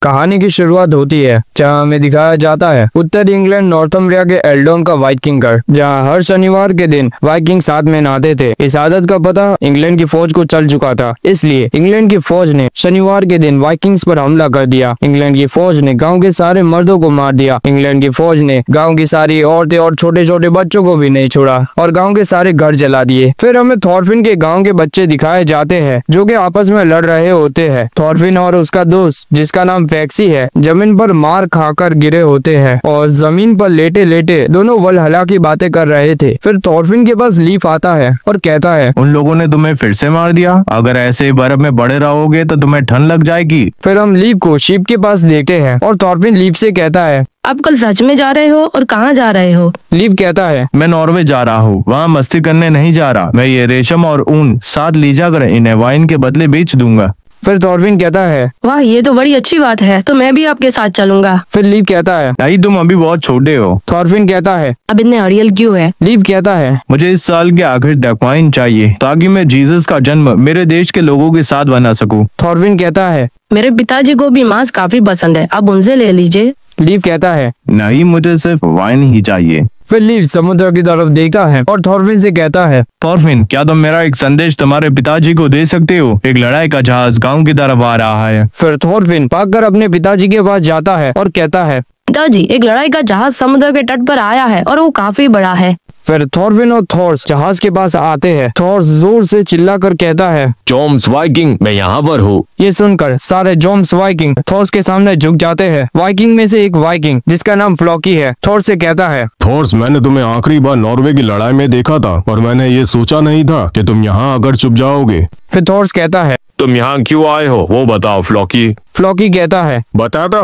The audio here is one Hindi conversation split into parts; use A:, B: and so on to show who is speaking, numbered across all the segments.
A: कहानी की शुरुआत होती है जहाँ हमें दिखाया जाता है उत्तरी इंग्लैंड नॉर्थम्ब्रिया के एल्डोन का वाइकिंग घर, जहाँ हर शनिवार के दिन वाइकिंग साथ में नहाते थे। इस आदत का पता इंग्लैंड की फौज को चल चुका था, इसलिए इंग्लैंड की फौज ने शनिवार के दिन वाइकिंग्स पर हमला कर दिया। इंग्लैंड की फौज ने गाँव के सारे मर्दों को मार दिया। इंग्लैंड की फौज ने गाँव की सारी औरतें और छोटे छोटे बच्चों को भी नहीं छोड़ा और गाँव के सारे घर जला दिए। फिर हमें थॉरफिन के गाँव के बच्चे दिखाए जाते हैं जो कि आपस में लड़ रहे होते हैं। थॉरफिन और उसका दोस्त जिसका नाम फैक्सी है जमीन पर मार खाकर गिरे होते हैं और जमीन पर लेटे लेटे दोनों वलहला की बातें कर रहे थे। फिर थॉरफिन के पास लीफ आता है और कहता है,
B: उन लोगों ने तुम्हें फिर से मार दिया। अगर ऐसे ही बर्फ में पड़े रहोगे तो तुम्हें ठंड लग जाएगी।
A: फिर हम लीफ को शीप के पास देखते हैं और थॉरफिन लीफ से कहता है,
C: आप कल सच में जा रहे हो और कहाँ जा रहे हो?
A: लीफ कहता है,
B: मैं नॉर्वे जा रहा हूँ, वहाँ मस्ती करने नहीं जा रहा। मैं ये रेशम और ऊन साथ ले जाकर इन्हें वाइन के बदले बेच दूंगा।
A: फिर थॉरफिन कहता है,
C: वाह, ये तो बड़ी अच्छी बात है, तो मैं भी आपके साथ चलूंगा।
A: फिर लीफ कहता है,
B: नहीं, तुम अभी बहुत छोटे हो।
A: थॉरफिन कहता है,
C: अब इतने अड़ियल क्यों है?
A: लीफ कहता है,
B: मुझे इस साल के आखिर तक वाइन चाहिए ताकि मैं जीसस का जन्म मेरे देश के लोगों के साथ बना सकूं।
A: थॉरफिन कहता है,
C: मेरे पिताजी को भी मांस काफी पसंद है, अब उनसे ले लीजिए।
A: लीफ कहता है,
B: नहीं, मुझे सिर्फ वाइन ही चाहिए।
A: फिर लीफ समुद्र की तरफ देखता है और थॉरफिन से कहता है,
B: थॉरफिन, क्या तुम मेरा एक संदेश तुम्हारे पिताजी को दे सकते हो? एक लड़ाई का जहाज गांव की तरफ आ रहा है।
A: फिर थॉरफिन भागकर अपने पिताजी के पास जाता है और कहता है,
C: पिताजी, एक लड़ाई का जहाज समुद्र के तट पर आया है और वो काफी बड़ा है।
A: फिर थॉरफिन और थॉर्स जहाज के पास आते हैं। थॉर्स जोर से चिल्लाकर कहता है,
D: जॉम्स वाइकिंग, मैं यहाँ पर हूँ।
A: ये सुनकर सारे जॉम्स वाइकिंग थॉर्स के सामने झुक जाते हैं। वाइकिंग में से एक वाइकिंग जिसका नाम फ्लॉकी है थॉर्स से कहता है,
D: थॉर्स, मैंने तुम्हें आखिरी बार नॉर्वे की लड़ाई में देखा था और मैंने ये सोचा नहीं था कि तुम यहाँ आकर छुप जाओगे।
A: फिर थॉर्स कहता है,
D: तुम यहाँ क्यों आए हो वो बताओ फ्लॉकी।
A: फ्लॉकी कहता है,
D: बताता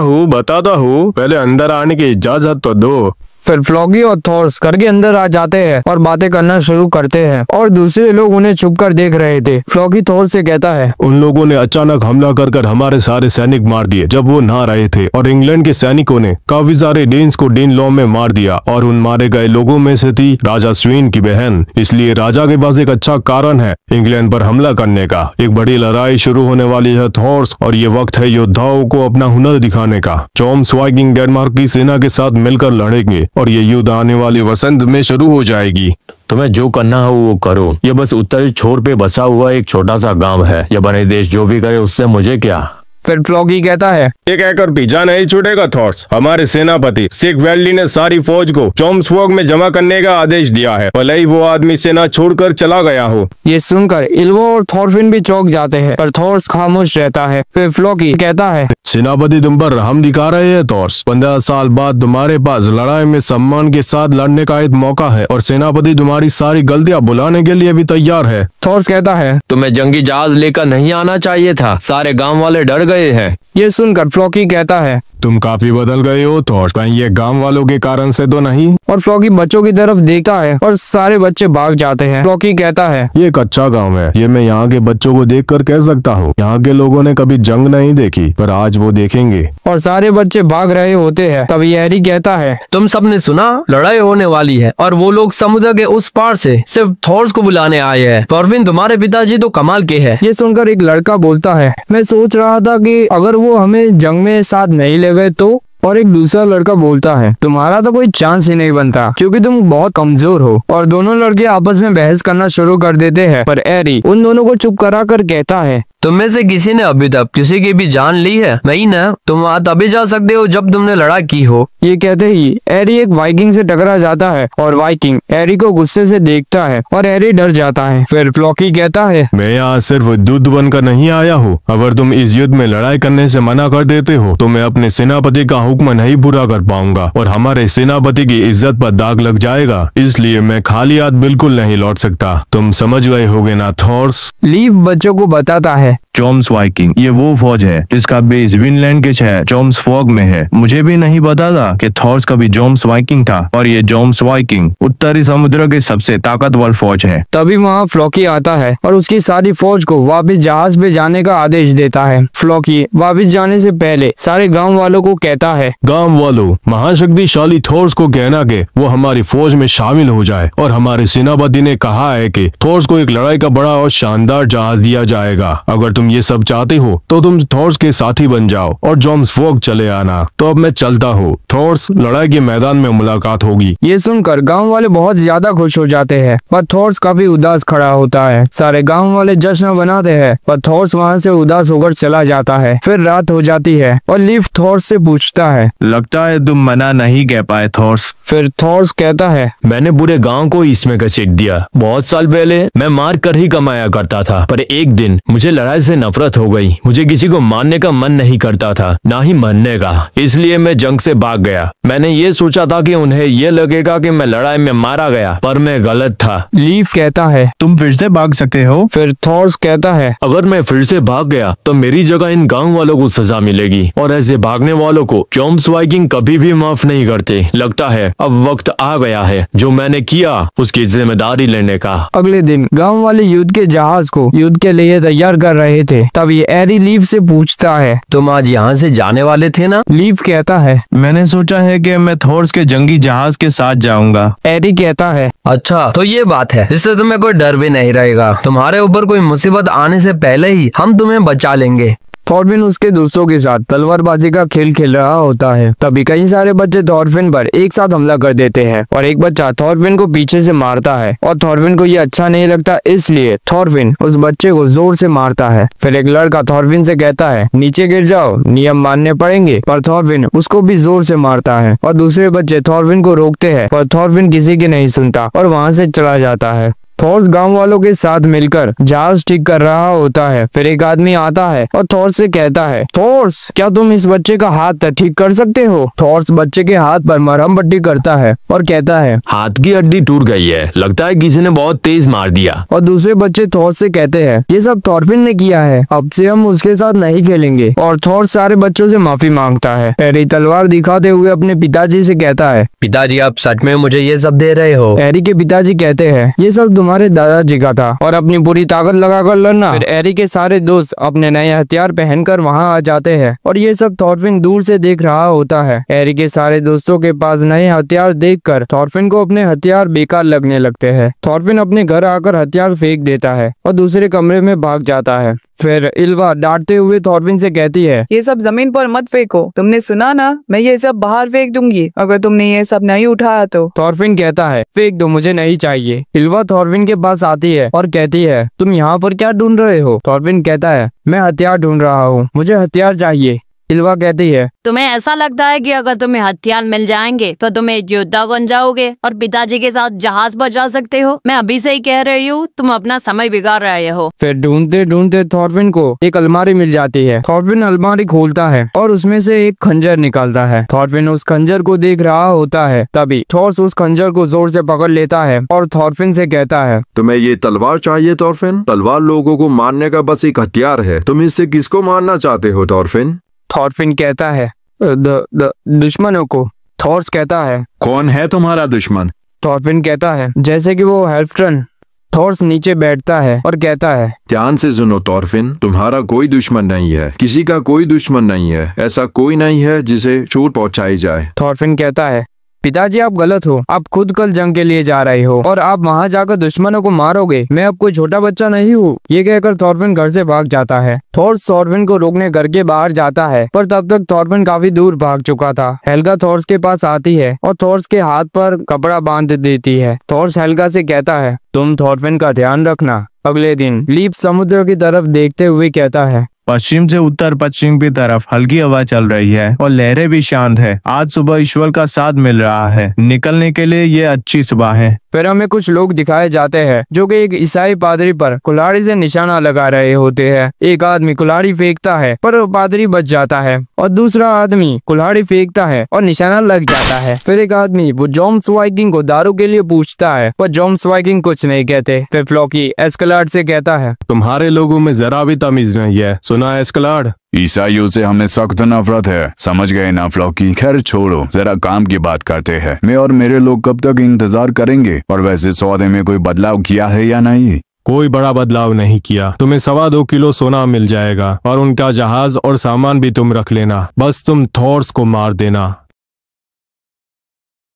D: हूँ, पहले अंदर आने की इजाजत तो दो।
A: फिर फ्लॉकी और थॉर्स घर के अंदर आ जाते हैं और बातें करना शुरू करते हैं और दूसरे लोग उन्हें छुपकर देख रहे थे। फ्लॉकी थॉर्स से कहता है,
D: उन लोगों ने अचानक हमला कर हमारे सारे सैनिक मार दिए जब वो नहा रहे थे और इंग्लैंड के सैनिकों ने काफी सारे डेन्स को डेनलॉ में मार दिया और उन मारे गए लोगों में से थी राजा स्वीन की बहन। इसलिए राजा के पास एक अच्छा कारण है इंग्लैंड पर हमला करने का। एक बड़ी लड़ाई शुरू होने वाली है थॉर्स, और ये वक्त है योद्धाओं को अपना हुनर दिखाने का। जॉम्स वाइकिंग डेनमार्क की सेना के साथ मिलकर लड़ेंगे और ये युद्ध आने वाले वसंत में शुरू हो जाएगी। तुम्हें जो करना हो वो करो। ये बस उत्तरी छोर पे बसा हुआ एक छोटा सा गांव है। ये बने देश जो भी करे उससे मुझे क्या।
A: फिर फ्लॉकी कहता है,
D: एक एकड़ पीछा नहीं छूटेगा थॉर्स। हमारे सेनापति सिक वेल्ली ने सारी फौज को जॉम्सफोर्ग में जमा करने का आदेश दिया है, भले ही वो आदमी सेना छोड़कर चला गया हो।
A: ये सुनकर इल्वो और थॉरफिन भी चौंक जाते हैं पर थॉर्स खामोश रहता है। फिर फ्लॉकी कहता है,
D: सेनापति तुम पर रहम दिखा रहे हैं थॉर्स। 15 साल बाद तुम्हारे पास लड़ाई में सम्मान के साथ लड़ने का एक मौका है और सेनापति तुम्हारी सारी गलतियां भुलाने के लिए भी तैयार है।
A: थॉर्स कहता है,
E: तुम्हें जंगी जहाज लेकर नहीं आना चाहिए था, सारे गांव वाले डर गए हैं।
A: ये सुनकर फ्लॉकी कहता है,
D: तुम काफी बदल गए हो थॉर्स, कहीं ये गांव वालों के कारण से तो नहीं।
A: और फ्लॉकी बच्चों की तरफ देखता है और सारे बच्चे भाग जाते हैं। फ्लॉकी कहता है,
D: ये एक अच्छा गांव है, ये मैं यहाँ के बच्चों को देखकर कह सकता हूँ। यहाँ के लोगों ने कभी जंग नहीं देखी पर आज वो देखेंगे।
A: और सारे बच्चे भाग रहे होते हैं। तभी हैरी कहता है,
E: तुम सबने सुना, लड़ाई होने वाली है और वो लोग समुद्र के उस पार से सिर्फ थॉर्स को बुलाने आए हैं। थॉरफिन, तुम्हारे पिताजी तो कमाल के हैं।
A: ये सुनकर एक लड़का बोलता है, मैं सोच रहा था कि अगर वो हमें जंग में साथ नहीं ले गए तो। और एक दूसरा लड़का बोलता है, तुम्हारा तो कोई चांस ही नहीं बनता क्योंकि तुम बहुत कमजोर हो। और दोनों लड़के आपस में बहस करना शुरू कर देते हैं पर हैरी उन दोनों को चुप करा कर कहता है,
E: तुम में से किसी ने अभी तक किसी की भी जान ली है? नहीं ना, तुम वहाँ तभी जा सकते हो जब तुमने लड़ाई की हो।
A: ये कहते ही हैरी एक वाइकिंग से टकरा जाता है और वाइकिंग हैरी को गुस्से से देखता है और हैरी डर जाता है। फिर फ्लॉकी कहता है,
D: मैं यहाँ सिर्फ दूत बनकर नहीं आया हूँ। अगर तुम इस युद्ध में लड़ाई करने से मना कर देते हो तो मैं अपने सेनापति का हुक्म नहीं पूरा कर पाऊंगा और हमारे सेनापति की इज्जत पर दाग लग जाएगा। इसलिए मैं खाली हाथ बिल्कुल नहीं लौट सकता। तुम समझ गए होगे ना थॉर्स।
A: लीफ बच्चों को बताता है,
B: जॉम्स वाइकिंग, ये वो फौज है जिसका बेस विनलैंड के शहर जॉम्सफोर्ग में है। मुझे भी नहीं पता था कि थॉर्स कभी जॉम्स वाइकिंग था और ये जॉम्स वाइकिंग उत्तरी समुद्र की सबसे ताकतवर फौज है।
A: तभी वहाँ फ्लॉकी आता है और उसकी सारी फौज को वापस जहाज पे जाने का आदेश देता है। फ्लॉकी वापस जाने से पहले सारे गांव वालों को कहता है,
D: गांव वालों, महाशक्तिशाली थॉर्स को कहना कि वो हमारी फौज में शामिल हो जाए और हमारे सेनापति ने कहा है कि थॉर्स को एक लड़ाई का बड़ा और शानदार जहाज दिया जाएगा। अगर तुम तुम ये सब चाहते हो तो तुम थॉर्स के साथी बन जाओ और जोम्सफॉर्ग चले आना। तो अब मैं चलता हूँ, थॉर्स, लड़ाई के मैदान में मुलाकात होगी।
A: ये सुनकर गांव वाले बहुत ज्यादा खुश हो जाते हैं, पर थॉर्स काफी उदास खड़ा होता है। सारे गांव वाले जश्न मनाते हैं, पर थॉर्स वहाँ से उदास होकर चला जाता है। फिर रात हो जाती है और लीफ थॉर्स से पूछता है,
B: लगता है तुम मना नहीं कह पाए थॉर्स।
A: फिर थॉर्स कहता है,
F: मैंने पूरे गांव को इसमें घसीट दिया। बहुत साल पहले मैं मार कर ही कमाया करता था, पर एक दिन मुझे लड़ाई से नफरत हो गई। मुझे किसी को मारने का मन नहीं करता था, ना ही मरने का, इसलिए मैं जंग से भाग गया। मैंने ये सोचा था कि उन्हें ये लगेगा कि मैं लड़ाई में मारा गया, पर मैं गलत था।
A: लीफ कहता है,
B: तुम फिर से भाग सकते हो।
A: फिर थॉर्स कहता है,
F: अगर मैं फिर से भाग गया तो मेरी जगह इन गांव वालों को सजा मिलेगी, और ऐसे भागने वालों को जॉम्स वाइकिंग कभी भी माफ नहीं करते। लगता है अब वक्त आ गया है जो मैंने किया उसकी जिम्मेदारी लेने का।
A: अगले दिन गांव वाले युद्ध के जहाज को युद्ध के लिए तैयार कर रहे थे। तभी एरी लीफ से पूछता है,
E: तुम आज यहाँ से जाने वाले थे ना?
A: लीफ कहता है,
B: मैंने सोचा है कि मैं थॉर्स के जंगी जहाज के साथ जाऊंगा।
A: एरी कहता है,
E: अच्छा तो ये बात है, इससे तुम्हें कोई डर भी नहीं रहेगा। तुम्हारे ऊपर कोई मुसीबत आने से पहले ही हम तुम्हें बचा लेंगे।
A: थॉरफिन उसके दोस्तों के साथ तलवारबाजी का खेल खेल रहा होता है। तभी कई सारे बच्चे थॉरफिन पर एक साथ हमला कर देते हैं और एक बच्चा थॉरफिन को पीछे से मारता है और थॉरफिन को ये अच्छा नहीं लगता, इसलिए थॉरफिन उस बच्चे को जोर से मारता है। फिर एक लड़का थॉरफिन से कहता है, नीचे गिर जाओ, नियम मानने पड़ेंगे, पर थॉरफिन उसको भी जोर से मारता है और दूसरे बच्चे थॉरफिन को रोकते हैं, पर थॉरफिन किसी की नहीं सुनता और वहाँ से चला जाता है। थॉर्स गांव वालों के साथ मिलकर जहाज ठीक कर रहा होता है। फिर एक आदमी आता है और थॉर्स से कहता है, थॉर्स, क्या तुम इस बच्चे का हाथ ठीक कर सकते हो? थॉर्स बच्चे के हाथ पर मरहम पट्टी करता है और कहता है,
F: हाथ की हड्डी टूट गई है, लगता है किसी ने बहुत तेज मार दिया।
A: और दूसरे बच्चे थॉर्स से कहते हैं, ये सब थॉरफिन ने किया है, अब से हम उसके साथ नहीं खेलेंगे। और थॉर्स सारे बच्चों से माफी मांगता है। एरी तलवार दिखाते हुए अपने पिताजी से कहता है,
E: पिताजी आप सच में मुझे ये सब दे रहे हो?
A: एरी के पिताजी कहते हैं, ये सब तुम्हारे दादाजी का था और अपनी पूरी ताकत लगाकर लड़ना। फिर एरी के सारे दोस्त अपने नए हथियार पहनकर वहां आ जाते हैं और ये सब थॉरफिन दूर से देख रहा होता है। एरी के सारे दोस्तों के पास नए हथियार देखकर थॉरफिन को अपने हथियार बेकार लगने लगते हैं। थॉरफिन अपने घर आकर हथियार फेंक देता है और दूसरे कमरे में भाग जाता है। फिर इल्वा डांटते हुए थॉरफिन से कहती है,
G: ये सब जमीन पर मत फेंको, तुमने सुना ना, मैं ये सब बाहर फेंक दूंगी अगर तुमने ये सब नहीं उठाया तो।
A: थॉरफिन कहता है, फेंक दो, मुझे नहीं चाहिए। इल्वा थॉरफिन के पास आती है और कहती है, तुम यहाँ पर क्या ढूंढ रहे हो? थॉरफिन कहता है, मैं हथियार ढूंढ रहा हूँ, मुझे हथियार चाहिए। इल्वा कहती है,
C: तुम्हें ऐसा लगता है कि अगर तुम्हें हथियार मिल जाएंगे तो तुम एक योद्धा बन जाओगे और पिताजी के साथ जहाज बचा सकते हो? मैं अभी से ही कह रही हूँ, तुम अपना समय बिगाड़ रहे हो।
A: फिर ढूंढते ढूंढते थॉरफिन को एक अलमारी मिल जाती है। थॉरफिन अलमारी खोलता है और उसमें से एक खंजर निकालता है। थॉरफिन उस खंजर को देख रहा होता है। तभी थॉर्स उस खंजर को जोर से पकड़ लेता है और थॉरफिन से कहता है,
H: तुम्हें ये तलवार चाहिए थॉरफिन? तलवार लोगों को मारने का बस एक हथियार है, तुम इससे किसको मारना चाहते हो थॉरफिन?
A: थॉरफिन कहता है, दुश्मनों को। थॉर्स कहता है,
H: कौन है तुम्हारा दुश्मन?
A: थॉरफिन कहता है, जैसे कि वो हेल्फ्टन। थॉर्स नीचे बैठता है और कहता है,
H: ध्यान से सुनो थॉरफिन, तुम्हारा कोई दुश्मन नहीं है, किसी का कोई दुश्मन नहीं है, ऐसा कोई नहीं है जिसे चोट पहुंचाई जाए।
A: थॉरफिन कहता है, पिताजी आप गलत हो, आप खुद कल जंग के लिए जा रहे हो और आप वहां जाकर दुश्मनों को मारोगे, मैं अब कोई छोटा बच्चा नहीं हूँ। ये कहकर थॉरफिन घर से भाग जाता है। थॉर्स थॉरफिन को रोकने घर के बाहर जाता है, पर तब तक थॉरफिन काफी दूर भाग चुका था। हेल्गा थॉर्स के पास आती है और थॉर्स के हाथ पर कपड़ा बांध देती है। थॉर्स हेल्गा से कहता है, तुम थॉरफिन का ध्यान रखना। अगले दिन लीफ समुद्र की तरफ देखते हुए कहता है,
B: पश्चिम से उत्तर पश्चिम की तरफ हल्की हवा चल रही है और लहरें भी शांत है। आज सुबह ईश्वर का साथ मिल रहा है, निकलने के लिए ये अच्छी सुबह है।
A: फिर हमें कुछ लोग दिखाए जाते हैं जो कि एक ईसाई पादरी पर कुल्हाड़ी से निशाना लगा रहे होते हैं। एक आदमी कुल्हाड़ी फेंकता है पर पादरी बच जाता है और दूसरा आदमी कुल्हाड़ी फेंकता है और निशाना लग जाता है। फिर एक आदमी वो जॉम्स वाइकिंग को दारू के लिए पूछता है पर जॉम्स वाइकिंग कुछ नहीं कहते। फिर फ्लॉकी एस्कलार्ड से कहता है,
D: तुम्हारे लोगों में जरा भी तमीज नहीं है, सुना एस्कलार्ड?
I: ईसाइयों से हमें सख्त नफरत है, समझ गए ना फ्लॉकी? खैर छोड़ो, जरा काम की बात करते हैं। मैं और मेरे लोग कब तक इंतजार करेंगे? और वैसे सौदे में कोई बदलाव किया है या नहीं?
D: कोई बड़ा बदलाव नहीं किया। तुम्हें 2.25 किलो सोना मिल जाएगा और उनका जहाज और सामान भी तुम रख लेना, बस तुम थॉर्स को मार देना।